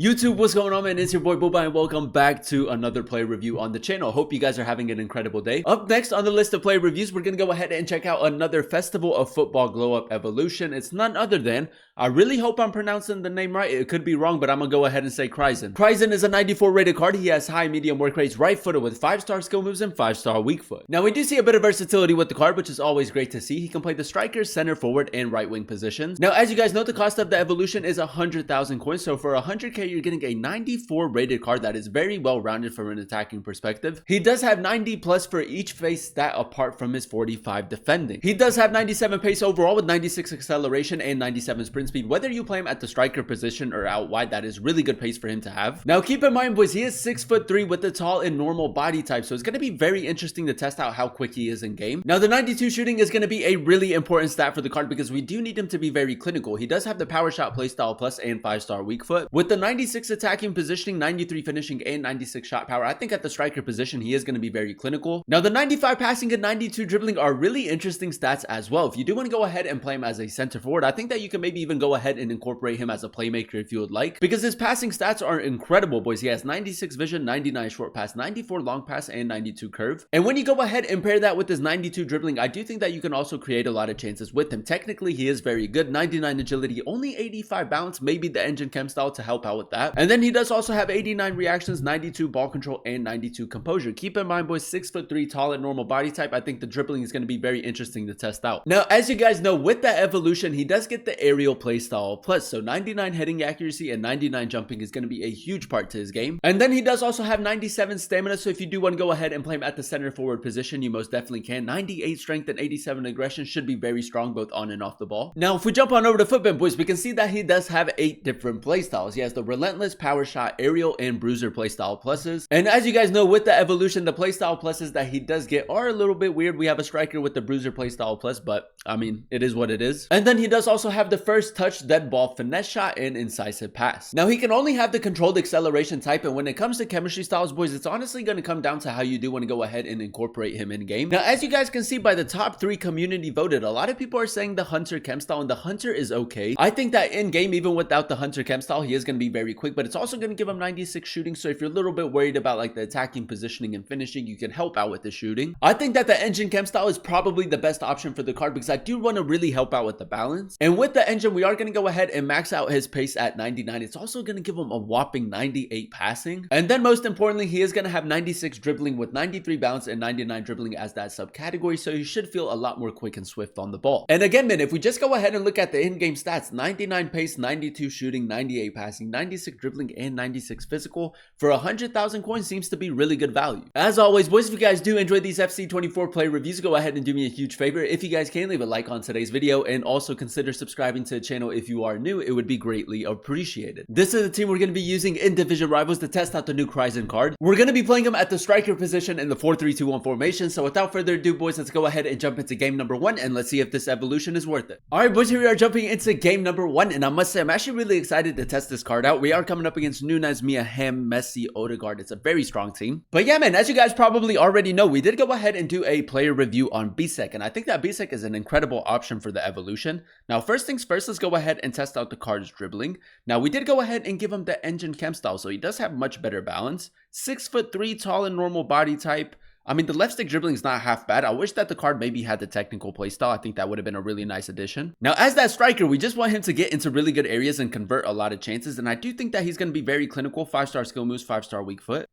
YouTube, what's going on, man? It's your boy Boba and welcome back to another play review on the channel. Hope you guys are having an incredible day. Up next on the list of play reviews, we're gonna go ahead and check out another Festival of Football Glow Up Evolution. It's none other than, I really hope I'm pronouncing the name right. It could be wrong, but I'm gonna go ahead and say Cryzan. Cryzan is a 94 rated card. He has high medium work rates, right footed with 5-star skill moves and 5-star weak foot. Now we do see a bit of versatility with the card, which is always great to see. He can play the striker, center, forward, and right wing positions. Now, as you guys know, the cost of the evolution is 100,000 coins. So for 100k, you're getting a 94 rated card that is very well rounded from an attacking perspective. He does have 90 plus for each face stat apart from his 45 defending. He does have 97 pace overall with 96 acceleration and 97 sprint speed. Whether you play him at the striker position or out wide, that is really good pace for him to have. Now keep in mind, boys, he is 6'3" with the tall and normal body type, so it's going to be very interesting to test out how quick he is in game. Now the 92 shooting is going to be a really important stat for the card because we do need him to be very clinical. He does have the power shot playstyle plus and 5-star weak foot. With the 96 attacking positioning, 93 finishing, and 96 shot power, I think at the striker position he is going to be very clinical. Now the 95 passing and 92 dribbling are really interesting stats as well. If you do want to go ahead and play him as a center forward, I think that you can maybe even go ahead and incorporate him as a playmaker if you would like, because his passing stats are incredible, boys. He has 96 vision, 99 short pass, 94 long pass, and 92 curve. And when you go ahead and pair that with his 92 dribbling, I do think that you can also create a lot of chances with him. Technically, he is very good. 99 agility, only 85 balance, maybe the engine chem style to help out with that. And then he does also have 89 reactions, 92 ball control, and 92 composure. Keep in mind, boys, 6'3", tall and normal body type. I think the dribbling is going to be very interesting to test out. Now, as you guys know, with that evolution, he does get the aerial playstyle plus, so 99 heading accuracy and 99 jumping is going to be a huge part to his game. And then he does also have 97 stamina, so if you do want to go ahead and play him at the center forward position, you most definitely can. 98 strength and 87 aggression should be very strong both on and off the ball. Now, if we jump on over to Footbin, boys, we can see that he does have 8 different playstyles. He has the relentless, power shot, aerial, and bruiser playstyle pluses. And as you guys know, with the evolution, the playstyle pluses that he does get are a little bit weird. We have a striker with the bruiser playstyle plus, but I mean, it is what it is. And then he does also have the first touch, dead ball, finesse shot, and incisive pass. Now he can only have the controlled acceleration type, and when it comes to chemistry styles, boys, it's honestly going to come down to how you do want to go ahead and incorporate him in game. Now, as you guys can see by the top 3 community voted, a lot of people are saying the Hunter chem style, and the Hunter is okay. I think that in game, even without the Hunter chem style, he is going to be very quick, but it's also going to give him 96 shooting. So if you're a little bit worried about like the attacking positioning and finishing, you can help out with the shooting. I think that the engine chem style is probably the best option for the card because I do want to really help out with the balance. And with the engine, we are going to go ahead and max out his pace at 99. It's also going to give him a whopping 98 passing. And then most importantly, he is going to have 96 dribbling with 93 balance and 99 dribbling as that subcategory. So he should feel a lot more quick and swift on the ball. And again, man, if we just go ahead and look at the in-game stats, 99 pace, 92 shooting, 98 passing, 96 dribbling, and 96 physical for 100,000 coins seems to be really good value. As always, boys, if you guys do enjoy these FC24 play reviews, go ahead and do me a huge favor. If you guys can, leave a like on today's video and also consider subscribing to the channel if you are new. It would be greatly appreciated. This is the team we're going to be using in Division Rivals to test out the new Cryzan card. We're going to be playing him at the striker position in the 4-3-2-1 formation. So without further ado, boys, let's go ahead and jump into game number 1 and let's see if this evolution is worth it. Alright, boys, here we are jumping into game number 1, and I must say I'm actually really excited to test this card out. We are coming up against Nunez, Mia, Ham, Messi, Odegaard. It's a very strong team. But yeah, man, as you guys probably already know, we did go ahead and do a player review on Bisek, and I think that Bisek is an incredible option for the evolution. Now, first things first, let's go ahead and test out the card's dribbling. Now, we did go ahead and give him the engine chem style, so he does have much better balance. 6'3", tall and normal body type. I mean, the left stick dribbling is not half bad. I wish that the card maybe had the technical playstyle. I think that would have been a really nice addition. Now, as that striker, we just want him to get into really good areas and convert a lot of chances. And I do think that he's going to be very clinical. 5-star skill moves, 5-star weak foot.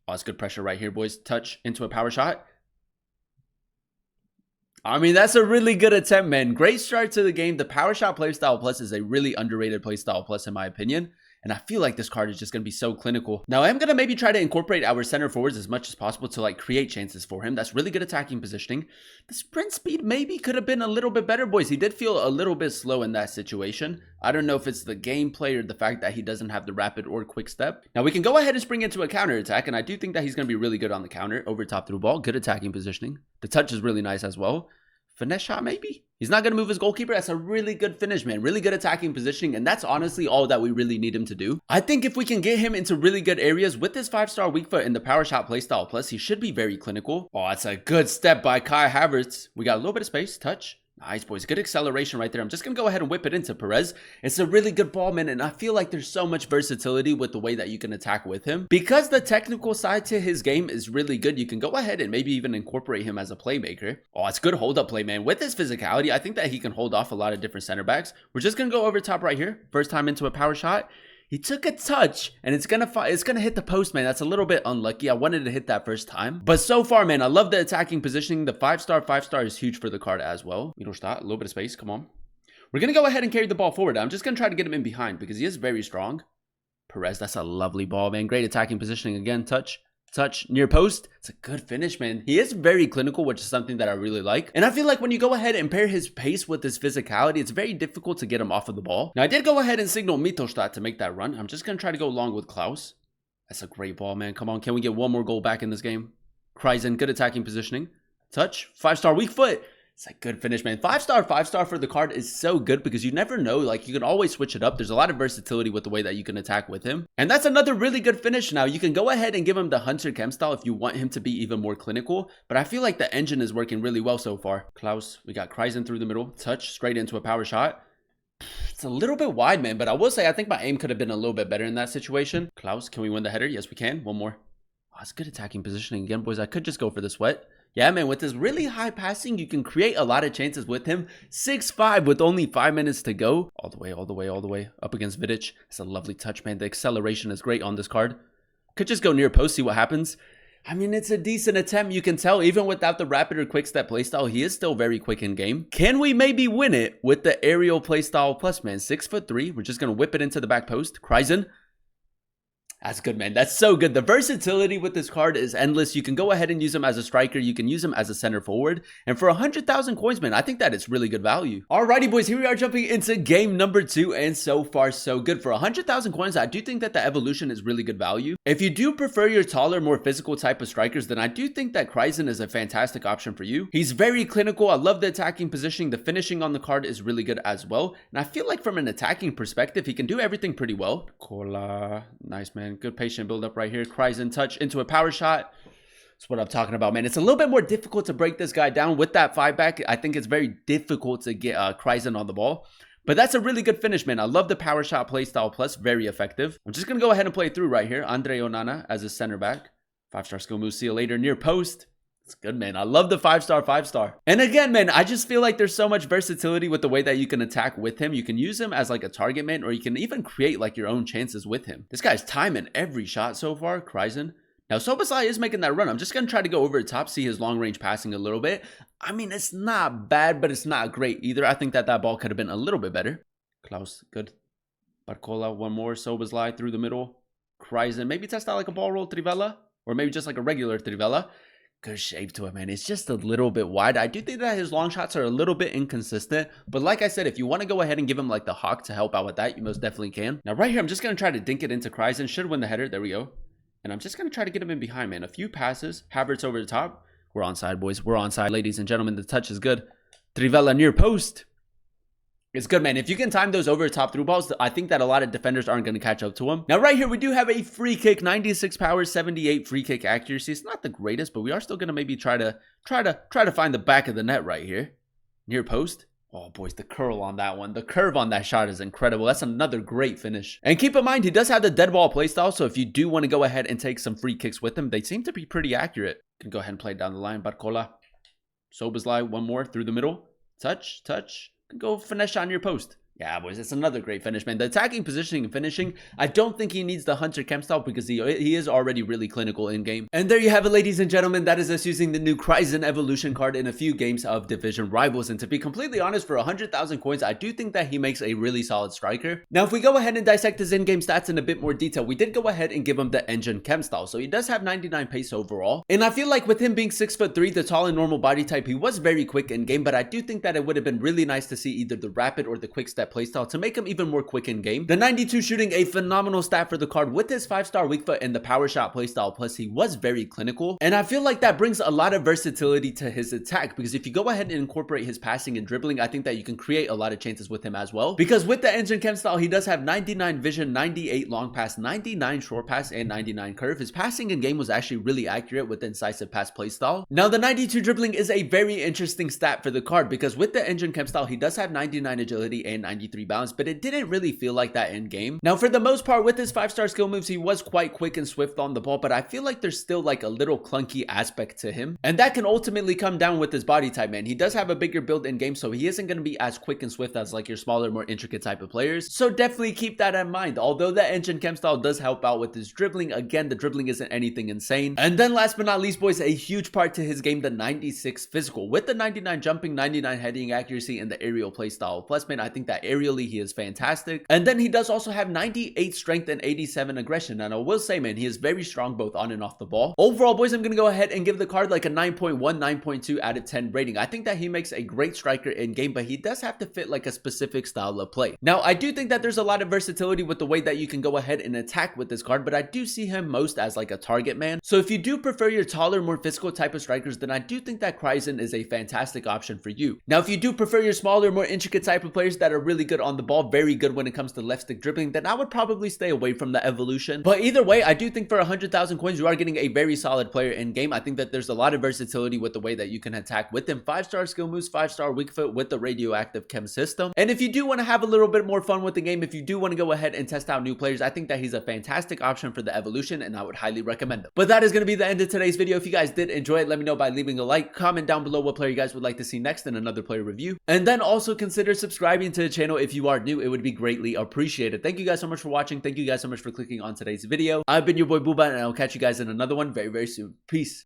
Oh, that's good pressure right here, boys. Touch into a power shot. I mean, that's a really good attempt, man. Great start to the game. The power shot playstyle plus is a really underrated playstyle plus in my opinion. And I feel like this card is just going to be so clinical. Now, I am going to maybe try to incorporate our center forwards as much as possible to like create chances for him. That's really good attacking positioning. The sprint speed maybe could have been a little bit better, boys. He did feel a little bit slow in that situation. I don't know if it's the gameplay or the fact that he doesn't have the rapid or quick step. Now, we can go ahead and spring into a counter attack, and I do think that he's going to be really good on the counter. Over top through ball, good attacking positioning. The touch is really nice as well. Finesse shot, maybe? He's not going to move his goalkeeper. That's a really good finish, man. Really good attacking positioning, and that's honestly all that we really need him to do. I think if we can get him into really good areas with this 5-star weak foot and the power shot playstyle plus, he should be very clinical. Oh, that's a good step by Kai Havertz. We got a little bit of space. Touch. Nice, boys. Good acceleration right there. I'm just going to go ahead and whip it into Perez. It's a really good ball, man, and I feel like there's so much versatility with the way that you can attack with him. Because the technical side to his game is really good, you can go ahead and maybe even incorporate him as a playmaker. Oh, it's good hold-up play, man. With his physicality, I think that he can hold off a lot of different center backs. We're just going to go over top right here. First time into a power shot. He took a touch, and it's gonna hit the post, man. That's a little bit unlucky. I wanted to hit that first time. But so far, man, I love the attacking positioning. The 5-star is huge for the card as well. A little bit of space. Come on. We're going to go ahead and carry the ball forward. I'm just going to try to get him in behind because he is very strong. Perez, that's a lovely ball, man. Great attacking positioning again. Touch, near post. It's a good finish, man. He is very clinical, which is something that I really like. And I feel like when you go ahead and pair his pace with his physicality, it's very difficult to get him off of the ball. Now, I did go ahead and signal Mittelstadt to make that run. I'm just going to try to go long with Klaus. That's a great ball, man. Come on, can we get one more goal back in this game? Cryzan, good attacking positioning. Touch, 5-star, weak foot. It's a good finish, man. 5-star for the card is so good because you never know. Like, you can always switch it up. There's a lot of versatility with the way that you can attack with him. And that's another really good finish. Now, you can go ahead and give him the Hunter Chem style if you want him to be even more clinical. But I feel like the engine is working really well so far. Klaus, we got Cryzan through the middle. Touch, straight into a power shot. It's a little bit wide, man. But I will say, I think my aim could have been a little bit better in that situation. Klaus, can we win the header? Yes, we can. One more. Oh, it's good attacking positioning again, boys. I could just go for the sweat. Yeah, man, with this really high passing, you can create a lot of chances with him. 6'5" with only 5 minutes to go. All the way. Up against Vidic. It's a lovely touch, man. The acceleration is great on this card. Could just go near post, see what happens. I mean, it's a decent attempt. You can tell, even without the rapid or quick step playstyle, he is still very quick in game. Can we maybe win it with the aerial playstyle plus, man? 6'3". We're just going to whip it into the back post. Cryzan. That's good, man. That's so good. The versatility with this card is endless. You can go ahead and use him as a striker. You can use him as a center forward. And for 100,000 coins, man, I think that it's really good value. Alrighty, boys. Here we are jumping into game number 2. And so far, so good. For 100,000 coins, I do think that the Evolution is really good value. If you do prefer your taller, more physical type of strikers, then I do think that Cryzan is a fantastic option for you. He's very clinical. I love the attacking positioning. The finishing on the card is really good as well. And I feel like from an attacking perspective, he can do everything pretty well. Cola. Nice, man. Good patient build up right here. Cryzan touch into a power shot. That's what I'm talking about, man. It's a little bit more difficult to break this guy down with that 5-back. I think it's very difficult to get Cryzan on the ball. But that's a really good finish, man. I love the power shot playstyle plus. Very effective. I'm just going to go ahead and play through right here. Andre Onana as a center back. 5-star skill move. See you later. Near post. It's good, man. I love the 5-star. And again, man, I just feel like there's so much versatility with the way that you can attack with him. You can use him as like a target man, or you can even create like your own chances with him. This guy's timing every shot so far. Cryzan. Now, Soboslai is making that run. I'm just going to try to go over the top, see his long range passing a little bit. I mean, it's not bad, but it's not great either. I think that ball could have been a little bit better. Klaus, good. Barcola, one more. Soboslai through the middle. Cryzan. Maybe test out like a ball roll Trivela, or maybe just like a regular Trivela. Good shape to it, man. It's just a little bit wide. I do think that his long shots are a little bit inconsistent. But like I said, if you want to go ahead and give him like the hawk to help out with that, you most definitely can. Now right here, I'm just going to try to dink it into Cryzan. Should win the header. There we go. And I'm just going to try to get him in behind, man. A few passes. Havertz over the top. We're onside, boys. We're onside. Ladies and gentlemen, the touch is good. Trivela near post. It's good, man. If you can time those over the top through balls, I think that a lot of defenders aren't going to catch up to him. Now, right here, we do have a free kick, 96 power, 78 free kick accuracy. It's not the greatest, but we are still going to maybe try to find the back of the net right here. Near post. Oh, boys, the curl on that one. The curve on that shot is incredible. That's another great finish. And keep in mind, he does have the dead ball playstyle, so if you do want to go ahead and take some free kicks with him, they seem to be pretty accurate. Can go ahead and play down the line. Barcola. Soboslai, one more through the middle. Touch. Go finesse on your post. Yeah, boys, it's another great finish, man. The attacking, positioning, and finishing, I don't think he needs the Hunter Chem style because he is already really clinical in game. And there you have it, ladies and gentlemen. That is us using the new Cryzan Evolution card in a few games of Division Rivals. And to be completely honest, for 100,000 coins, I do think that he makes a really solid striker. Now, if we go ahead and dissect his in-game stats in a bit more detail, we did go ahead and give him the Engine Chem style. So he does have 99 pace overall. And I feel like with him being 6'3", the tall and normal body type, he was very quick in game. But I do think that it would have been really nice to see either the rapid or the quick step type playstyle to make him even more quick in game. The 92 shooting, a phenomenal stat for the card with his 5-star weak foot and the power shot playstyle, plus he was very clinical, and I feel like that brings a lot of versatility to his attack, because if you go ahead and incorporate his passing and dribbling, I think that you can create a lot of chances with him as well, because with the engine chem style, he does have 99 vision, 98 long pass, 99 short pass, and 99 curve. His passing in game was actually really accurate with the incisive pass playstyle. Now the 92 dribbling is a very interesting stat for the card, because with the engine chem style, he does have 99 agility and 93 balance, but it didn't really feel like that in game. Now for the most part with his 5-star skill moves, he was quite quick and swift on the ball, but I feel like there's still like a little clunky aspect to him, and that can ultimately come down with his body type, man. He does have a bigger build in game, so he isn't going to be as quick and swift as like your smaller, more intricate type of players, so definitely keep that in mind. Although the engine chem style does help out with his dribbling, again the dribbling isn't anything insane. And then last but not least, boys, a huge part to his game, the 96 physical with the 99 jumping, 99 heading accuracy, and the aerial playstyle. Plus, man, I think that aerially he is fantastic. And then he does also have 98 strength and 87 aggression, and I will say, man, he is very strong both on and off the ball. Overall, boys, I'm gonna go ahead and give the card like a 9.1, 9.2 out of 10 rating. I think that he makes a great striker in game, but he does have to fit like a specific style of play. Now I do think that there's a lot of versatility with the way that you can go ahead and attack with this card, but I do see him most as like a target man. So if you do prefer your taller, more physical type of strikers, then I do think that Cryzan is a fantastic option for you. Now if you do prefer your smaller, more intricate type of players that are really good on the ball, very good when it comes to left stick dribbling, then I would probably stay away from the Evolution. But either way, I do think for 100,000 coins you are getting a very solid player in game. I think that there's a lot of versatility with the way that you can attack with him. 5-star skill moves, 5-star weak foot with the radioactive chem system. And if you do want to have a little bit more fun with the game, if you do want to go ahead and test out new players, I think that he's a fantastic option for the Evolution, and I would highly recommend him. But that is going to be the end of today's video. If you guys did enjoy it, let me know by leaving a like, comment down below what player you guys would like to see next in another player review, and then also consider subscribing to the channel if you are new. It would be greatly appreciated. Thank you guys so much for watching. Thank you guys so much for clicking on today's video. I've been your boy Booba, and I'll catch you guys in another one very, very soon. Peace.